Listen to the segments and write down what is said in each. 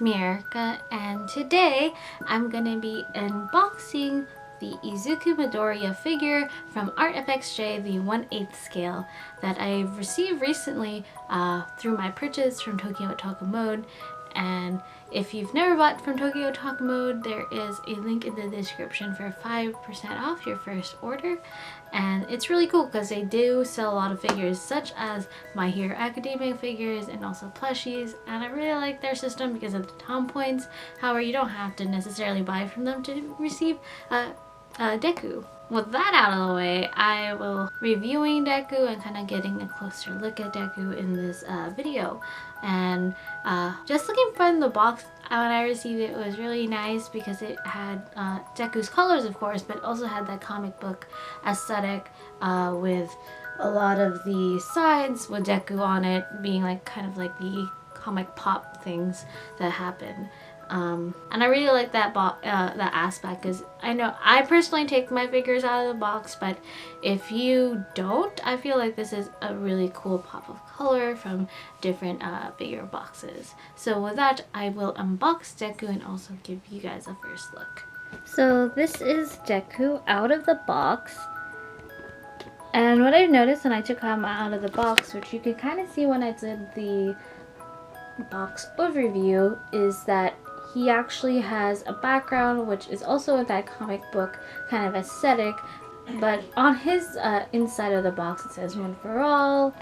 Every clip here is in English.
it's me, Erica, and today I'm gonna be unboxing the Izuku Midoriya figure from Artfx J, the 1/8 scale that I received recently through my purchase from Tokyo Otaku Mode. And if you've never bought from Tokyo Otaku Mode, there is a link in the description for 5% off your first order. And it's really cool because they do sell a lot of figures such as My Hero Academia figures and also plushies, and I really like their system because of the Tom points. However, you don't have to necessarily buy from them to receive Deku. With that out of the way, I will be reviewing Deku and kind of getting a closer look at Deku in this video. And just looking from the box, when I received it, it was really nice because it had Deku's colors, of course, but also had that comic book aesthetic with a lot of the sides with Deku on it being like kind of like the comic pop things that happen. And I really like that that aspect because I know I personally take my figures out of the box, but if you don't, I feel like this is a really cool pop of color from different figure boxes. So with that, I will unbox Deku and also give you guys a first look. So this is Deku out of the box. And what I noticed when I took him out of the box, which you can kind of see when I did the box overview, is that he actually has a background which is also in that comic book kind of aesthetic, but on his inside of the box it says One for All,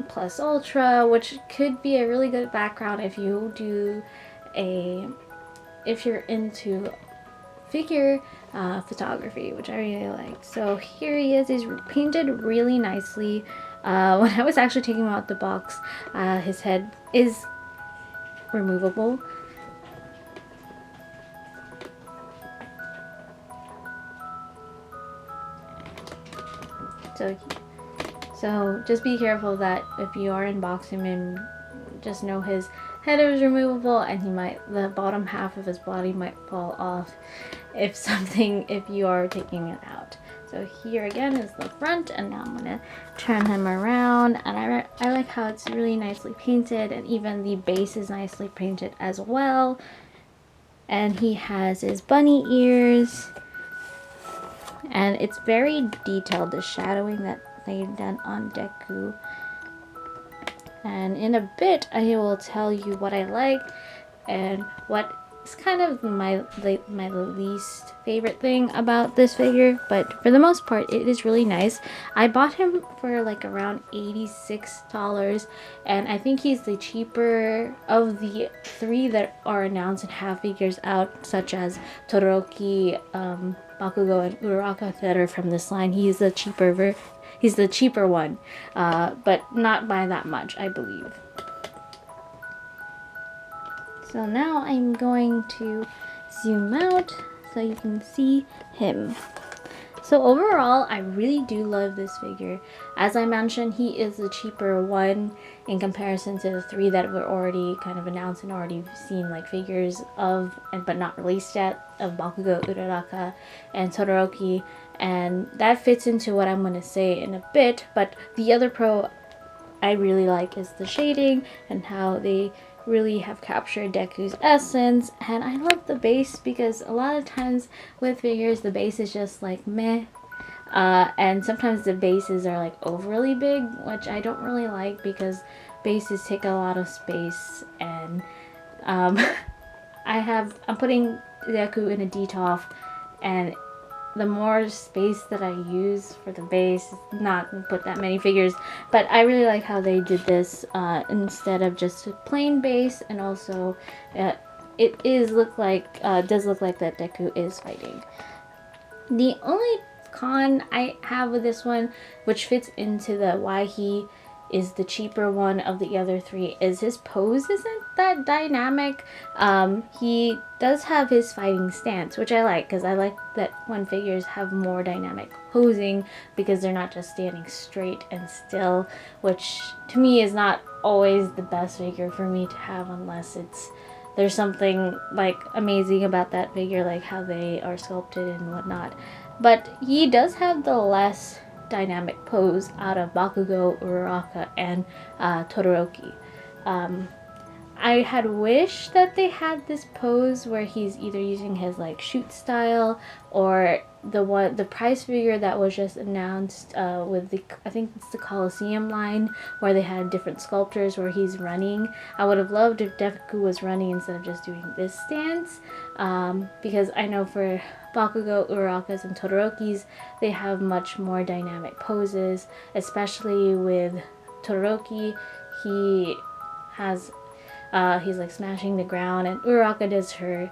Plus Ultra, which could be a really good background if you do if you're into figure photography, which I really like. So here he is. He's painted really nicely. When I was actually taking him out the box, his head is removable. So just be careful that if you are unboxing him, just know his head is removable and the bottom half of his body might fall off if you are taking it out. So here again is the front, and now I'm gonna turn him around, and I like how it's really nicely painted, and even the base is nicely painted as well. And he has his bunny ears, and it's very detailed, the shadowing that they've done on Deku. And in a bit I will tell you what I like and what is kind of my least favorite thing about this figure, but for the most part it is really nice. I bought him for like around $86, and I think he's the cheaper of the three that are announced and have figures out, such as Todoroki, Bakugo, and Uraraka that are from this line. He's the cheaper one, but not by that much, I believe. So now I'm going to zoom out so you can see him. So overall, I really do love this figure. As I mentioned, he is the cheaper one in comparison to the three that were already kind of announced and already seen like figures of, but not released yet, of Bakugo, Uraraka, and Todoroki. And that fits into what I'm going to say in a bit, but the other pro I really like is the shading and how they really have captured Deku's essence. And I love the base because a lot of times with figures the base is just like meh, and sometimes the bases are like overly big, which I don't really like because bases take a lot of space. And I'm putting Deku in a DTOF, and the more space that I use for the base, not put that many figures, but I really like how they did this instead of just a plain base. And also it does look like that Deku is fighting. The only con I have with this one, which fits into the why he is the cheaper one of the other three, is his pose isn't that dynamic. He does have his fighting stance, which I like because I like that when figures have more dynamic posing because they're not just standing straight and still, which to me is not always the best figure for me to have unless there's something like amazing about that figure, like how they are sculpted and whatnot. But he does have the less dynamic pose out of Bakugo, Uraraka, and Todoroki. I had wished that they had this pose where he's either using his like shoot style, or the prize figure that was just announced with the, I think it's the Coliseum line, where they had different sculptures where he's running. I would have loved if Deku was running instead of just doing this stance, because I know for Bakugo, Urakas, and Todorokis, they have much more dynamic poses, especially with Todoroki. He has he's like smashing the ground, and Uraka does her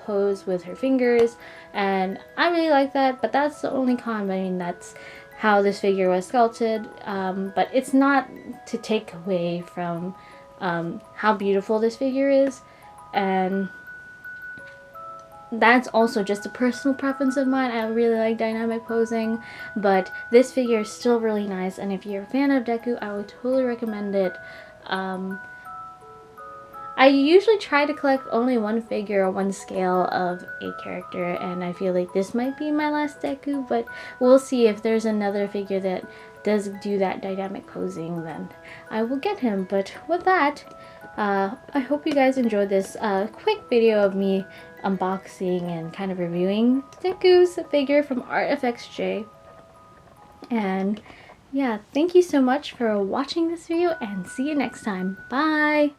pose with her fingers, and I really like that. But that's the only con. I mean, that's how this figure was sculpted, but it's not to take away from how beautiful this figure is, and that's also just a personal preference of mine. I really like dynamic posing, but this figure is still really nice, and if you're a fan of Deku, I would totally recommend it. I usually try to collect only one figure or one scale of a character, and I feel like this might be my last Deku, but we'll see. If there's another figure that does do that dynamic posing, then I will get him. But with that, I hope you guys enjoyed this quick video of me unboxing and kind of reviewing Deku's figure from Artfx J. And yeah, thank you so much for watching this video, and see you next time. Bye!